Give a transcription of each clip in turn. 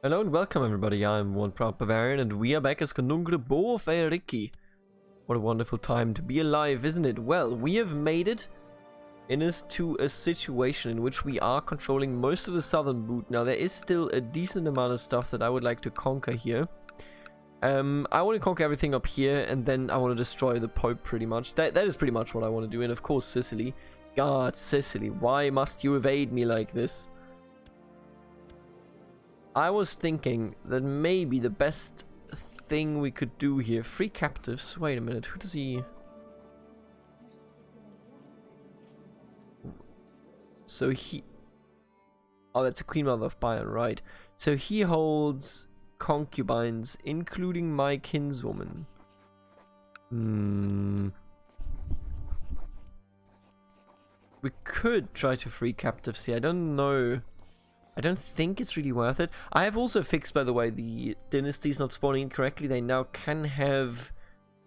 Hello and welcome everybody, I'm one proud Bavarian and we are back as Bavarian. What a wonderful time to be alive, isn't it? Well, we have made it into a situation in which we are controlling most of the southern boot. Now there is still a decent amount of stuff that I would like to conquer here. I want to conquer everything up here and then I want to destroy the Pope pretty much. That is pretty much what I want to do, and of course Sicily. God, Sicily, why must you evade me like this? I was thinking that maybe the best thing we could do here... Free captives? Wait a minute, who does he... So he... Oh, that's a Queen Mother of Bayern, right. So he holds concubines, including my kinswoman. We could try to free captives here, I don't know. I don't think it's really worth it. I have also fixed, by the way, the dynasties not spawning incorrectly. They now can have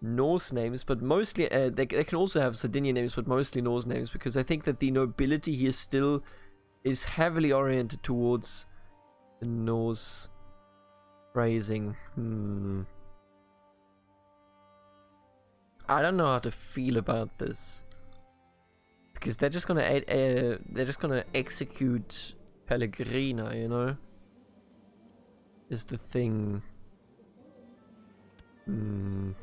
Norse names, but mostly they can also have Sardinian names, but mostly Norse names, because I think that the nobility here still is heavily oriented towards the Norse phrasing. I don't know how to feel about this, because they're just gonna execute Pellegrina, you know, is the thing. You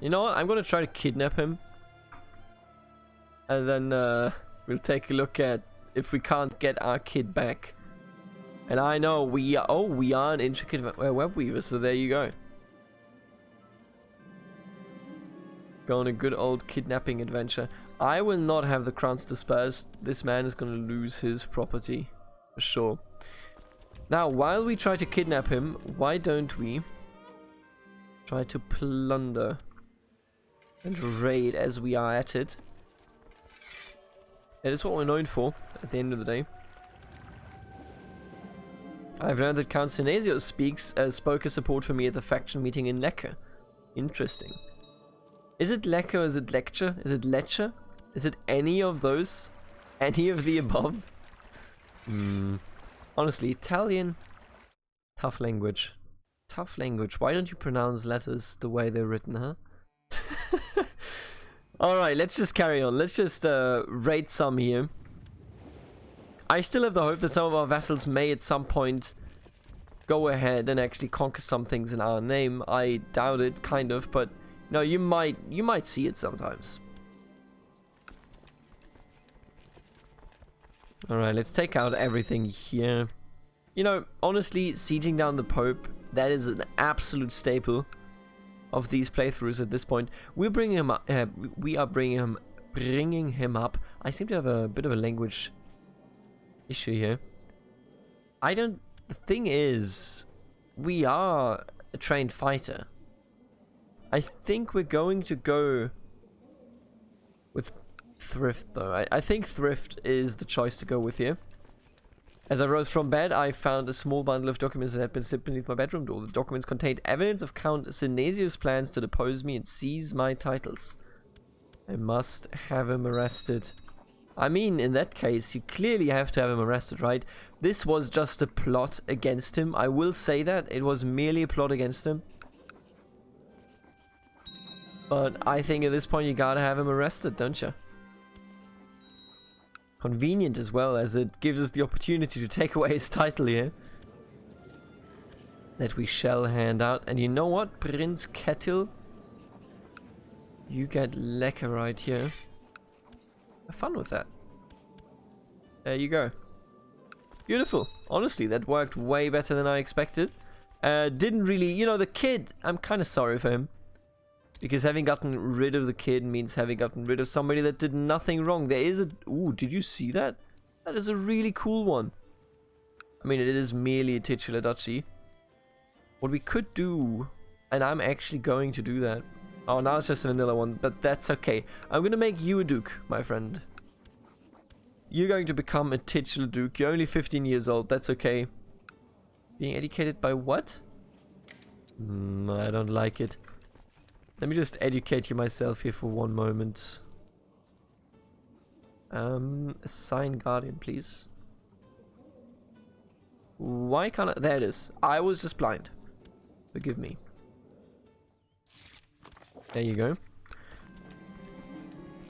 know what? I'm gonna try to kidnap him, and then we'll take a look at if we can't get our kid back. And I know we are an intricate web weaver, so there you go. Go on a good old kidnapping adventure. I will not have the crowns dispersed. This man is going to lose his property for sure. Now, while we try to kidnap him, why don't we try to plunder and raid as we are at it? That is what we're known for at the end of the day. I've learned that Count Sinesio spoke his support for me at the faction meeting in Lecce. Interesting. Is it Lecce or is it Lecture? Is it Lecce? Is it any of those? Any of the above? Honestly, Italian, tough language. Tough language. Why don't you pronounce letters the way they're written, huh? Alright, let's just carry on. Let's just raid some here. I still have the hope that some of our vassals may at some point go ahead and actually conquer some things in our name. I doubt it, kind of, but no, you might see it sometimes. Alright, let's take out everything here. You know, honestly, sieging down the Pope, that is an absolute staple of these playthroughs at this point. We're bringing him up. We are bringing him up. I seem to have a bit of a language issue here. The thing is, we are a trained fighter. I think we're going to go with thrift though. I think thrift is the choice to go with here. As I rose from bed, I found a small bundle of documents that had been slipped beneath my bedroom door. The documents contained evidence of Count Sinesio's plans to depose me and seize my titles. I must have him arrested. I mean, in that case, you clearly have to have him arrested, right? This was just a plot against him. I will say that. It was merely a plot against him. But I think at this point you gotta have him arrested, don't you? Convenient as well, as it gives us the opportunity to take away his title here. That we shall hand out. And you know what, Prince Ketil? You get Lecce right here. Have fun with that. There you go. Beautiful. Honestly, that worked way better than I expected. Didn't really... You know, the kid, I'm kind of sorry for him. Because having gotten rid of the kid means having gotten rid of somebody that did nothing wrong. There is a... Ooh, did you see that? That is a really cool one. I mean, it is merely a titular duchy. What we could do... And I'm actually going to do that. Oh, now it's just a vanilla one, but that's okay. I'm going to make you a duke, my friend. You're going to become a titular duke. You're only 15 years old. That's okay. Being educated by what? I don't like it. Let me just educate you myself here for one moment. Assign guardian, please. Why can't I? There it is. I was just blind. Forgive me. There you go.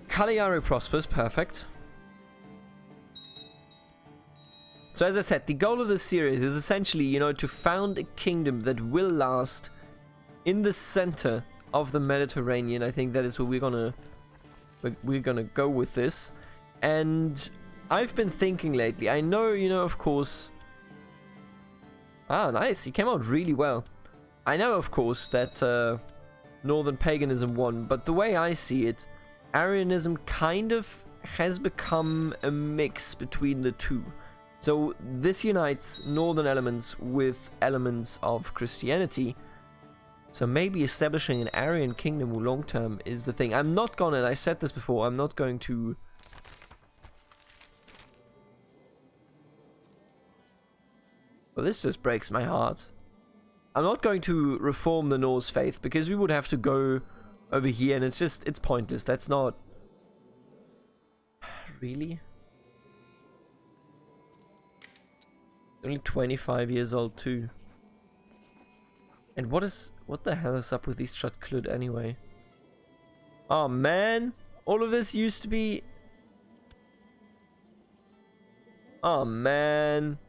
Cagliari prospers, perfect. So as I said, the goal of this series is essentially, you know, to found a kingdom that will last in the center of the Mediterranean. I think that is where we're gonna go with this. And I've been thinking lately, I know, you know, of course... Ah, nice, he came out really well. I know, of course, that Northern Paganism won, but the way I see it, Arianism kind of has become a mix between the two. So this unites northern elements with elements of Christianity. So maybe establishing an Aryan kingdom long term is the thing. I'm not gonna, and I said this before, I'm not going to... Well, this just breaks my heart. I'm not going to reform the Norse faith, because we would have to go over here, and it's pointless. That's not... Really? Only 25 years old too. And what the hell is up with these Stratklud anyway? Oh man, all of this used to be... Oh man.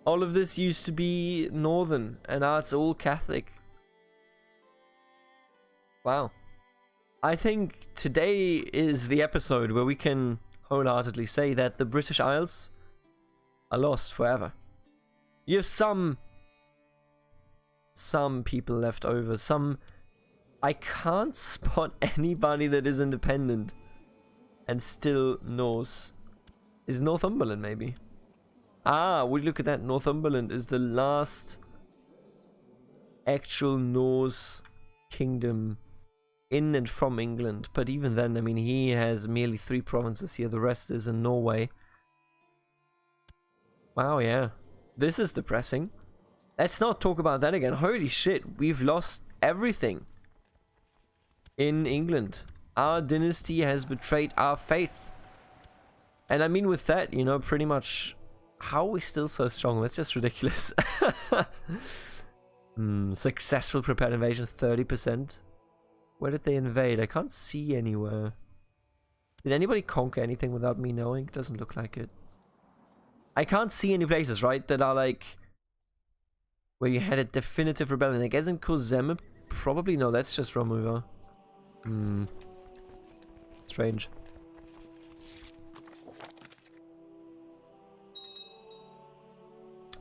All of this used to be northern, and now it's all Catholic. Wow. I think today is the episode where we can wholeheartedly say that the British Isles are lost forever. You have some people left over. I can't spot anybody that is independent and still Norse. Is Northumberland maybe? Ah, would you look at that? Northumberland is the last actual Norse kingdom in and from England. But even then, I mean, he has merely 3 provinces here. The rest is in Norway. Wow, yeah. This is depressing. Let's not talk about that again. Holy shit, we've lost everything in England. Our dynasty has betrayed our faith. And I mean with that, you know, pretty much... How are we still so strong? That's just ridiculous. Successful prepared invasion, 30%. Where did they invade? I can't see anywhere. Did anybody conquer anything without me knowing? Doesn't look like it. I can't see any places, right, that are like... Where you had a definitive rebellion. I guess in Kozeme, probably no, that's just Romuva. Strange.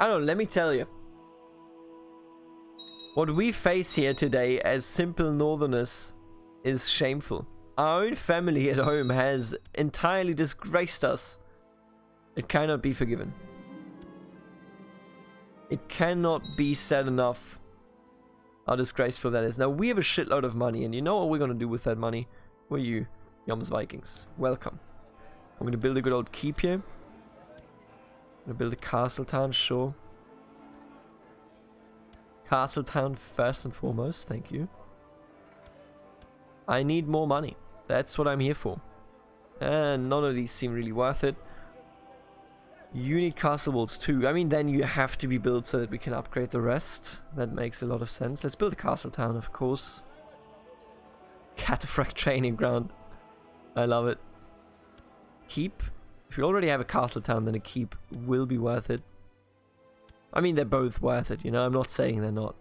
I don't know, let me tell you. What we face here today as simple northerners is shameful. Our own family at home has entirely disgraced us. It cannot be forgiven. It cannot be said enough how disgraceful that is. Now, we have a shitload of money, and you know what we're going to do with that money? Who are you? Yoms Vikings. Welcome. I'm going to build a good old keep here. I'm going to build a castle town, sure. Castle town first and foremost, thank you. I need more money. That's what I'm here for. And none of these seem really worth it. You need castle walls too. I mean, then you have to be built so that we can upgrade the rest. That makes a lot of sense. Let's build a castle town, of course. Cataphract training ground. I love it. Keep. If you already have a castle town, then a keep will be worth it. I mean, they're both worth it, you know? I'm not saying they're not.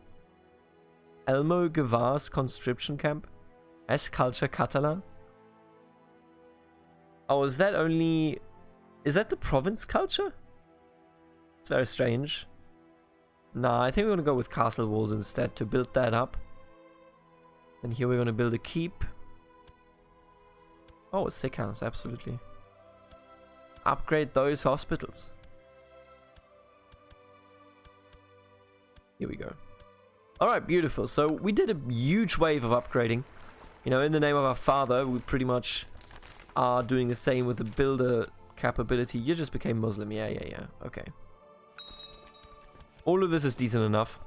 Elmo Guevar's conscription camp. S Culture Catalan. Oh, is that only... Is that the province culture? It's very strange. Nah, I think we're going to go with castle walls instead to build that up. And here we're going to build a keep. Oh, a sick house, absolutely. Upgrade those hospitals. Here we go. Alright, beautiful. So we did a huge wave of upgrading. You know, in the name of our father, we pretty much are doing the same with the builder capability. You just became Muslim. Yeah. Okay. All of this is decent enough.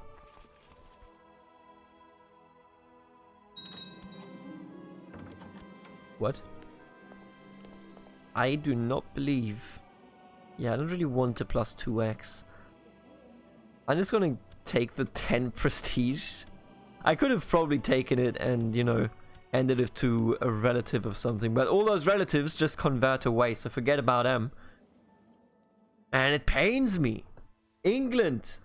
What? I do not believe... Yeah, I don't really want a plus 2x. I'm just gonna take the 10 prestige. I could have probably taken it and, you know, handed it to a relative or something. But all those relatives just convert away, so forget about them. And it pains me. England!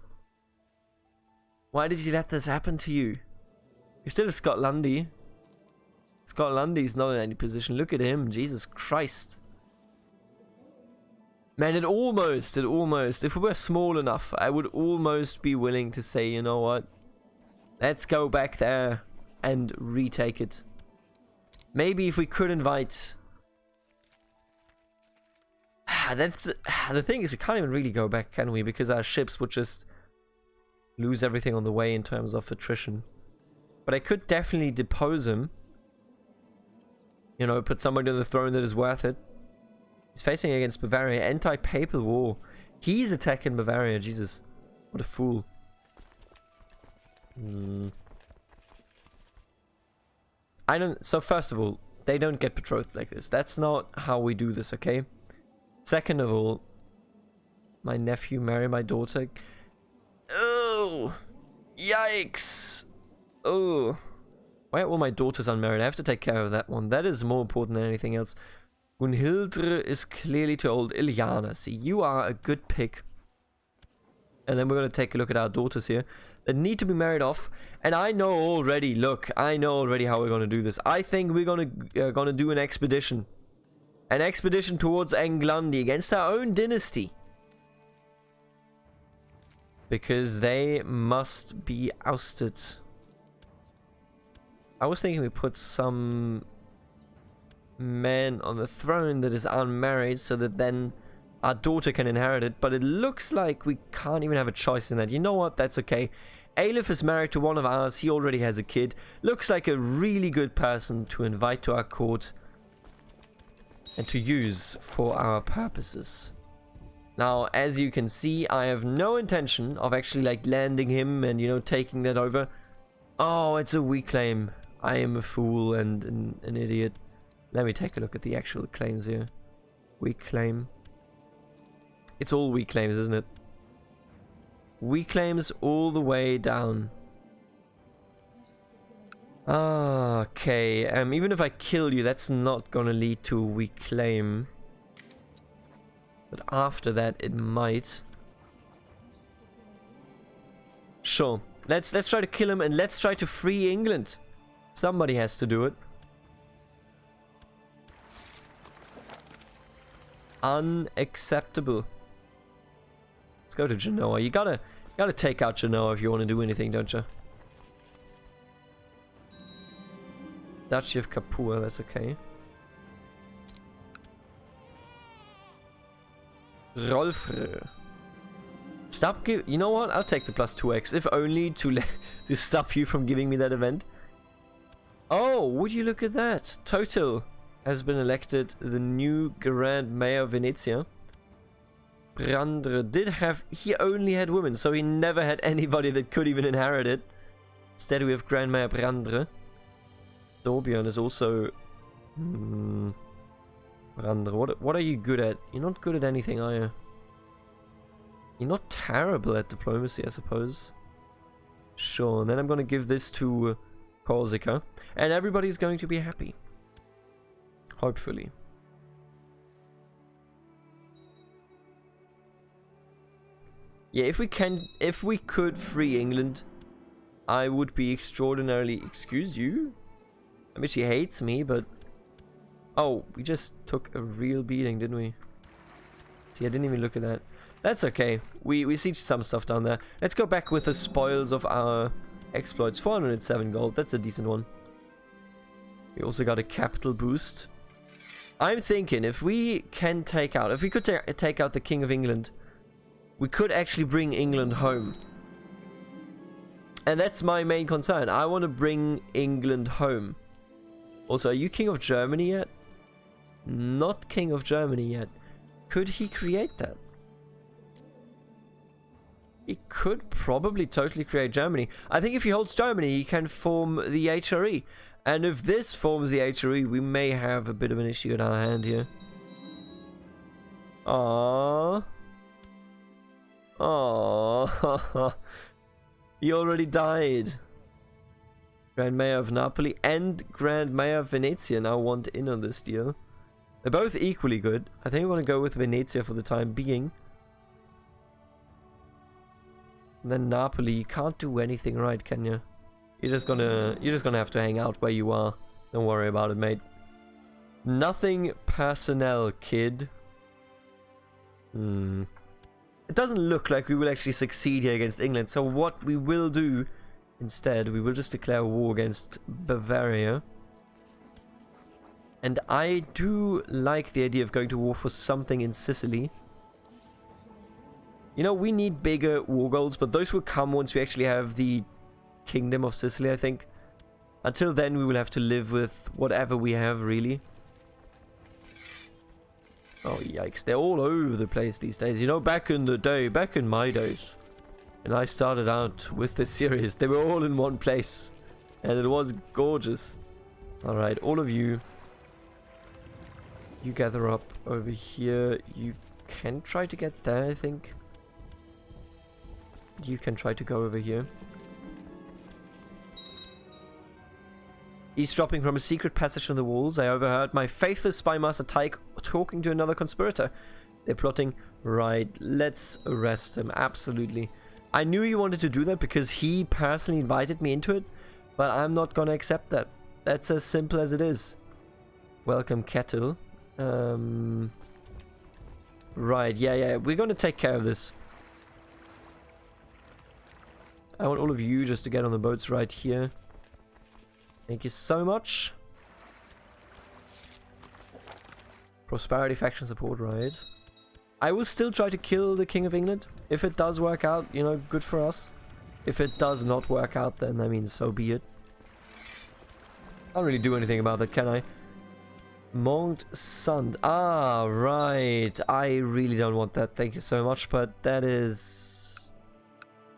Why did you let this happen to you? You're still a Scotlandy. Scotlandy's not in any position. Look at him. Jesus Christ. Man, it almost, if we were small enough, I would almost be willing to say, you know what? Let's go back there and retake it. Maybe if we could invite... That's... The thing is, we can't even really go back, can we? Because our ships would just lose everything on the way in terms of attrition. But I could definitely depose him. You know, put somebody on the throne that is worth it. He's facing against Bavaria. Anti-papal war. He's attacking Bavaria. Jesus. What a fool. I don't... So first of all, they don't get betrothed like this. That's not how we do this, okay? Second of all, my nephew marry my daughter. Oh! Yikes! Oh. Why are all my daughters unmarried? I have to take care of that one. That is more important than anything else. Gunhildre is clearly too old. Ilyana, see, you are a good pick. And then we're going to take a look at our daughters here that need to be married off. And I know already, look, I know already how we're going to do this. I think we're going to do an expedition. An expedition towards Englandi against our own dynasty. Because they must be ousted. I was thinking we put some man on the throne that is unmarried so that then our daughter can inherit it, but it looks like we can't even have a choice in that. You know what? That's okay. Aleph is married to one of ours. He already has a kid. Looks like a really good person to invite to our court and to use for our purposes. Now, as you can see, I have no intention of actually like landing him and, you know, taking that over. Oh, it's a weak claim. I am a fool and an idiot. Let me take a look at the actual claims here. Weak claim. It's all weak claims, isn't it? Weak claims all the way down. Okay, even if I kill you, that's not gonna lead to a weak claim. But after that, it might. Sure. Let's try to kill him and let's try to free England. Somebody has to do it. Unacceptable. Let's go to Genoa. You gotta take out Genoa if you want to do anything, don't you? Duchy of Capua, that's okay. Rolfre. Stop you know what? I'll take the plus 2x, if only to stop you from giving me that event. Oh, would you look at that? Total has been elected the new Grand Mayor of Venezia. Brandre he only had women, so he never had anybody that could even inherit it. Instead we have Grand Mayor Brandre. Dorbjorn is also... Brandre, what are you good at? You're not good at anything, are you? You're not terrible at diplomacy, I suppose. Sure, and then I'm going to give this to Corsica. And everybody's going to be happy. Hopefully. Yeah, if we could free England, I would be extraordinarily... Excuse you? I mean, she hates me, but... Oh, we just took a real beating, didn't we? See, I didn't even look at that. That's okay. We sieged some stuff down there. Let's go back with the spoils of our exploits. 407 gold. That's a decent one. We also got a capital boost. I'm thinking if we can take out... If we could take out the King of England, we could actually bring England home. And that's my main concern. I want to bring England home. Also, are you King of Germany yet? Not King of Germany yet. Could he create that? He could probably totally create Germany. I think if he holds Germany, he can form the HRE. And if this forms the HRE, we may have a bit of an issue in our hand here. Aww. Aww. He already died. Grand Mayor of Napoli and Grand Mayor of Venezia now want in on this deal. They're both equally good. I think we want to go with Venezia for the time being. And then Napoli, you can't do anything right, can you? You're just gonna have to hang out where you are. Don't worry about it, mate. Nothing personnel, kid. It doesn't look like we will actually succeed here against England, so what we will do instead, we will just declare war against Bavaria. And I do like the idea of going to war for something in Sicily. You know, we need bigger war goals, but those will come once we actually have the Kingdom of Sicily, I think. Until then, we will have to live with whatever we have, really. Oh, yikes. They're all over the place these days. You know, back in the day, back in my days, and I started out with this series, they were all in one place. And it was gorgeous. Alright, all of you. You gather up over here. You can try to get there, I think. You can try to go over here. Eavesdropping from a secret passage in the walls, I overheard my faithless spy master Tyke talking to another conspirator. They're plotting. Right, let's arrest him, absolutely. I knew he wanted to do that because he personally invited me into it, but I'm not gonna accept that. That's as simple as it is. Welcome, Kettle. Right, yeah, we're gonna take care of this. I want all of you just to get on the boats right here. Thank you so much. Prosperity faction support, right? I will still try to kill the King of England. If it does work out, you know, good for us. If it does not work out, then I mean, so be it. Can't really do anything about that, can I? Mont Sund. Ah, right. I really don't want that. Thank you so much, but that is...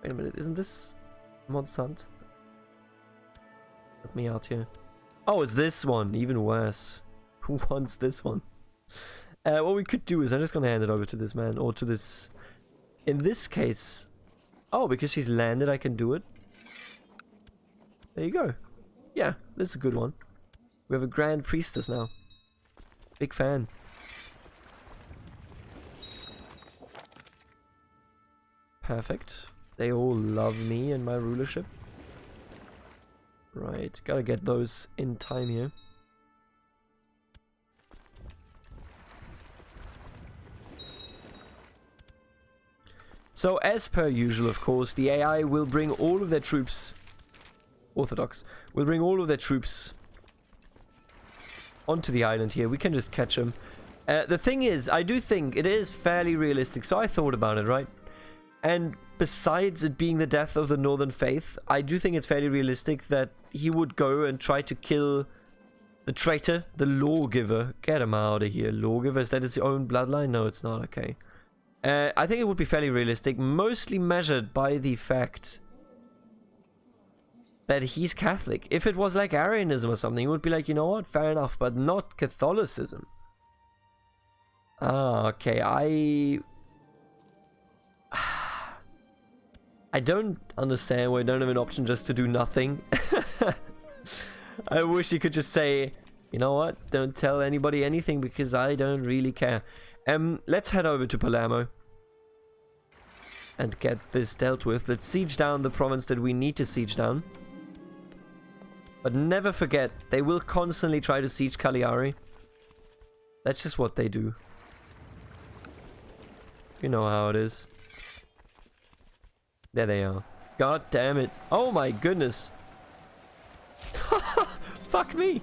Wait a minute, isn't this Mont Sund? Let me out here. Oh, it's this one. Even worse. Who wants this one? What we could do is I'm just gonna hand it over to this man, or to this... In this case... Oh, because she's landed, I can do it. There you go. Yeah, this is a good one. We have a Grand Priestess now. Big fan. Perfect. They all love me and my rulership. Right, gotta get those in time here. So, as per usual, of course, the AI will bring all of their troops... Orthodox. Will bring all of their troops onto the island here. We can just catch them. The thing is, I do think it is fairly realistic, so I thought about it, right? And besides it being the death of the Northern Faith, I do think it's fairly realistic that he would go and try to kill the traitor, the lawgiver. Get him out of here, lawgiver. Is that his own bloodline? No, it's not. Okay. I think it would be fairly realistic, mostly measured by the fact that he's Catholic. If it was like Arianism or something, it would be like, you know what, fair enough, but not Catholicism. Ah, okay, I don't understand why I don't have an option just to do nothing. I wish you could just say, you know what, don't tell anybody anything because I don't really care. Let's head over to Palermo and get this dealt with. Let's siege down the province that we need to siege down. But never forget, they will constantly try to siege Cagliari. That's just what they do. You know how it is. There they are. God damn it. Oh my goodness. Fuck me.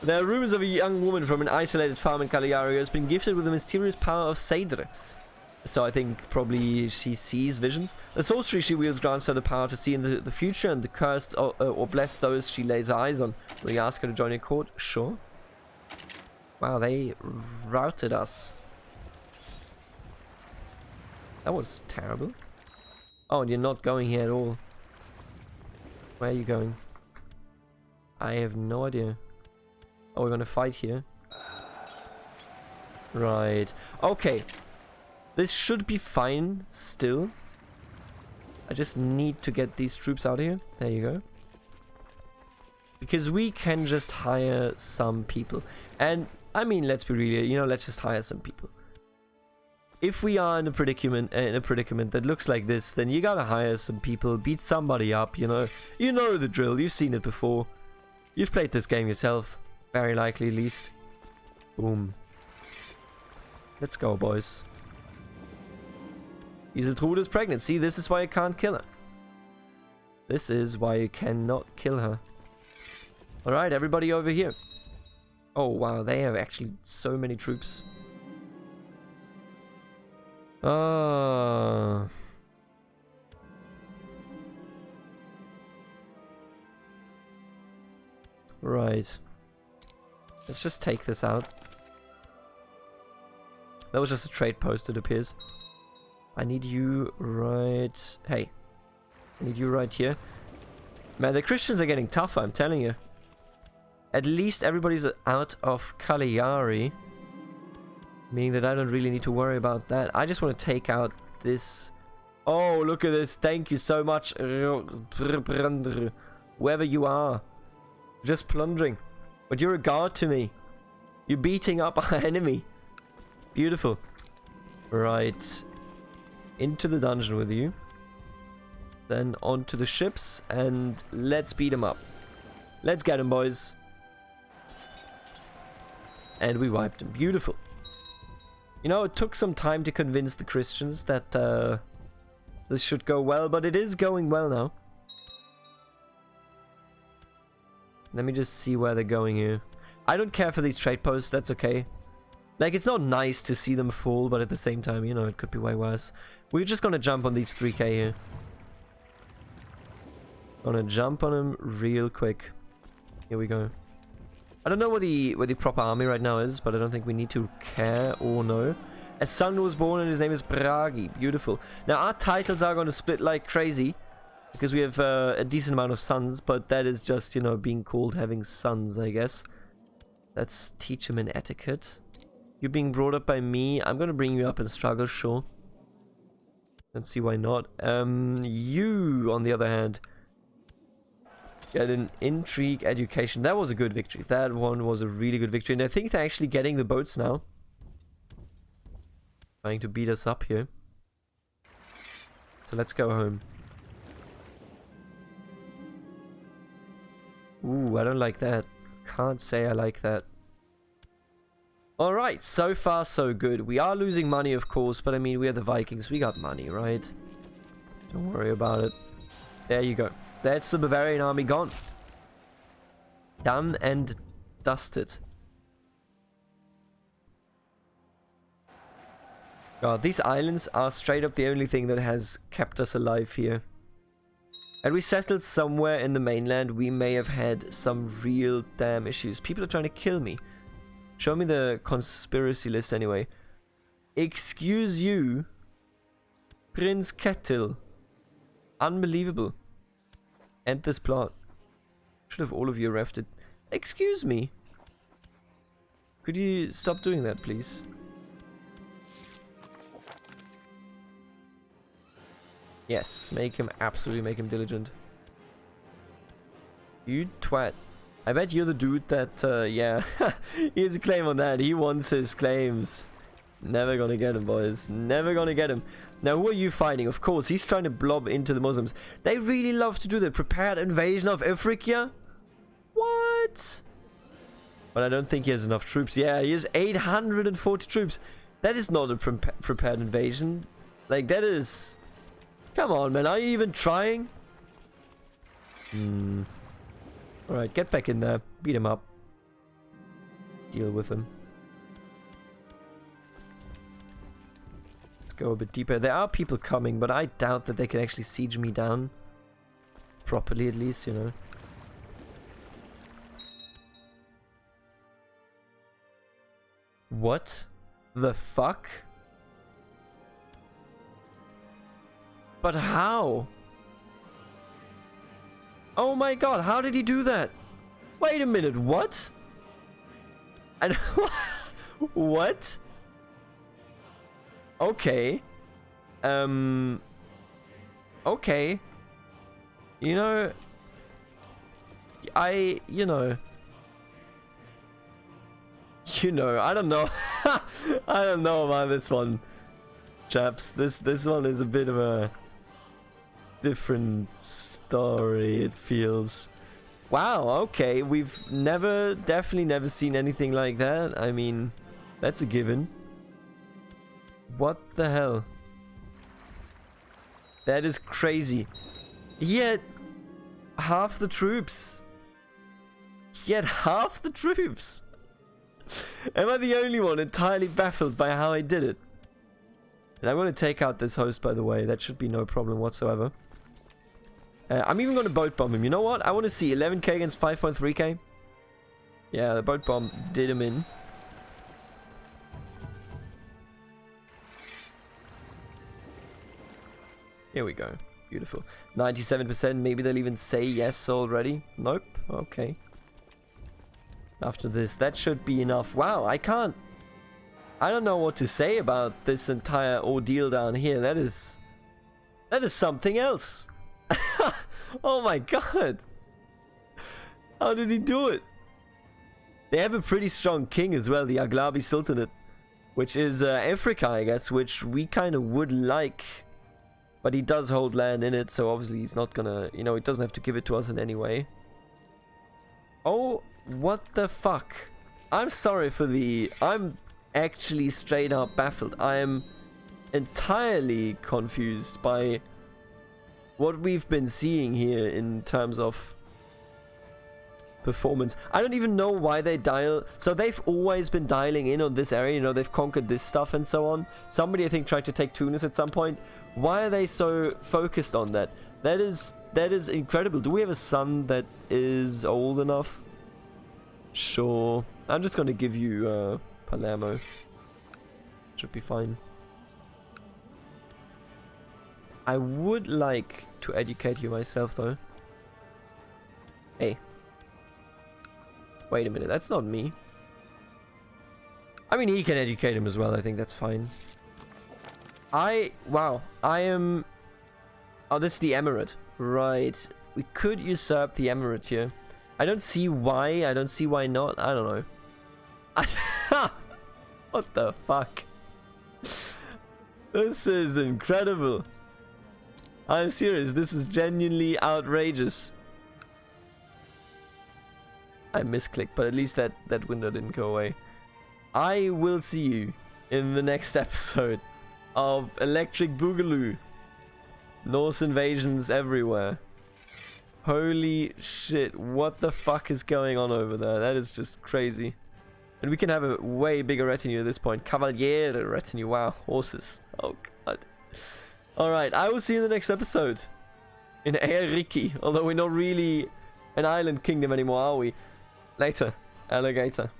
There are rumors of a young woman from an isolated farm in Cagliari who has been gifted with the mysterious power of Cedre. So I think probably she sees visions. The sorcery she wields grants her the power to see in the future and the cursed or bless those she lays her eyes on. Will you ask her to join your court? Sure. Wow, they routed us. That was terrible. Oh, and you're not going here at all. Where are you going? I have no idea. Oh, we're gonna fight here. Right. Okay. This should be fine still. I just need to get these troops out of here. There you go. Because we can just hire some people. And, I mean, let's be real, you know, let's just hire some people. If we are in a predicament that looks like this, then you gotta hire some people, beat somebody up, you know. You know the drill, you've seen it before. You've played this game yourself. Very likely, at least. Boom. Let's go, boys. Iseltrude is pregnant. See, this is why you can't kill her. This is why you cannot kill her. Alright, everybody over here. Oh, wow, they have actually so many troops. Ah. Right. Let's just take this out. That was just a trade post, it appears. I need you right... Hey. I need you right here. Man, the Christians are getting tougher, I'm telling you. At least everybody's out of Cagliari. Meaning that I don't really need to worry about that. I just want to take out this... Oh, look at this. Thank you so much. Whoever you are. Just plundering. But you're a guard to me. You're beating up our enemy. Beautiful. Right. Into the dungeon with you. Then onto the ships. And let's beat them up. Let's get them, boys. And we wiped them. Beautiful. You know, it took some time to convince the Christians that this should go well, but it is going well now. Let me just see where they're going here. I don't care for these trade posts, that's okay. Like, it's not nice to see them fall, but at the same time, you know, it could be way worse. We're just gonna jump on these 3k here. Gonna jump on them real quick. Here we go. I don't know what the proper army right now is, but I don't think we need to care or know. A son was born and his name is Bragi. Beautiful. Now our titles are going to split like crazy because we have a decent amount of sons, but that is just, you know, being called having sons, I guess. Let's teach him an etiquette. You're being brought up by me. I'm going to bring you up in struggle, sure. Let's see why not. You, on the other hand... Get an intrigue education. That was a good victory. That one was a really good victory. And I think they're actually getting the boats now. Trying to beat us up here. So let's go home. Ooh, I don't like that. Can't say I like that. Alright, so far so good. We are losing money, of course, but I mean, we are the Vikings. We got money, right? Don't worry about it. There you go. That's the Bavarian army gone. Done and dusted. God, these islands are straight up the only thing that has kept us alive here. Had we settled somewhere in the mainland, we may have had some real damn issues. People are trying to kill me. Show me the conspiracy list anyway. Excuse you, Prince Ketil. Unbelievable. End this plot. Should have all of you arrested. Excuse me. Could you stop doing that, please? Yes, absolutely make him diligent. You twat. I bet you're the dude that, yeah, he has a claim on that. He wants his claims. Never gonna get him, boys. Never gonna get him. Now, who are you fighting? Of course, he's trying to blob into the Muslims. They really love to do the prepared invasion of Africa. What? But I don't think he has enough troops. Yeah, he has 840 troops. That is not a prepared invasion. Like, that is... Come on, man. Are you even trying? Alright, get back in there. Beat him up. Deal with him. Go a bit deeper. There are people coming, but I doubt that they can actually siege me down. Properly, at least, you know. What the fuck? But how? Oh my god, how did he do that? Wait a minute, what? And what? Okay. Okay. You know, I don't know. I don't know about this one, chaps. This one is a bit of a different story, it feels. Wow, okay. We've definitely never seen anything like that. I mean, that's a given. What the hell? That is crazy. He had half the troops. He had half the troops. Am I the only one entirely baffled by how I did it? And I'm going to take out this host, by the way. That should be no problem whatsoever. I'm even going to boat bomb him. You know what? I want to see 11k against 5.3k. Yeah, the boat bomb did him in. Here we go. Beautiful. 97%. Maybe they'll even say yes already. Nope. Okay. After this, that should be enough. Wow, I don't know what to say about this entire ordeal down here. That is something else. Oh my god. How did he do it? They have a pretty strong king as well, the Aghlabi Sultanate, which is Africa, I guess, which we kind of would like. But he does hold land in it, so obviously he's not gonna, he doesn't have to give it to us in any way. Oh, what the fuck? I'm sorry for I'm actually straight up baffled. I am entirely confused by what we've been seeing here in terms of performance. I don't even know why they dial. So they've always been dialing in on this area. They've conquered this stuff and so on. Somebody, I think, tried to take Tunis at some point. Why are they so focused on that? That is incredible. Do we have a son that is old enough? Sure. I'm just gonna give you Palermo. Should be fine. I would like to educate you myself, though. Hey. Wait a minute, that's not me. I mean, he can educate him as well, I think that's fine. Wow, I am... Oh, this is the Emirate. Right. We could usurp the Emirate here. I don't see why. I don't see why not. I don't know. What the fuck? This is incredible. I'm serious. This is genuinely outrageous. I misclicked, but at least that window didn't go away. I will see you in the next episode of Electric Boogaloo. Norse invasions everywhere. Holy shit, what the fuck is going on over there? That is just crazy. And we can have a way bigger retinue at this point. Cavaliere retinue, wow, horses. Oh god. Alright, I will see you in the next episode. In Eiriki, although we're not really an island kingdom anymore, are we? Later, alligator.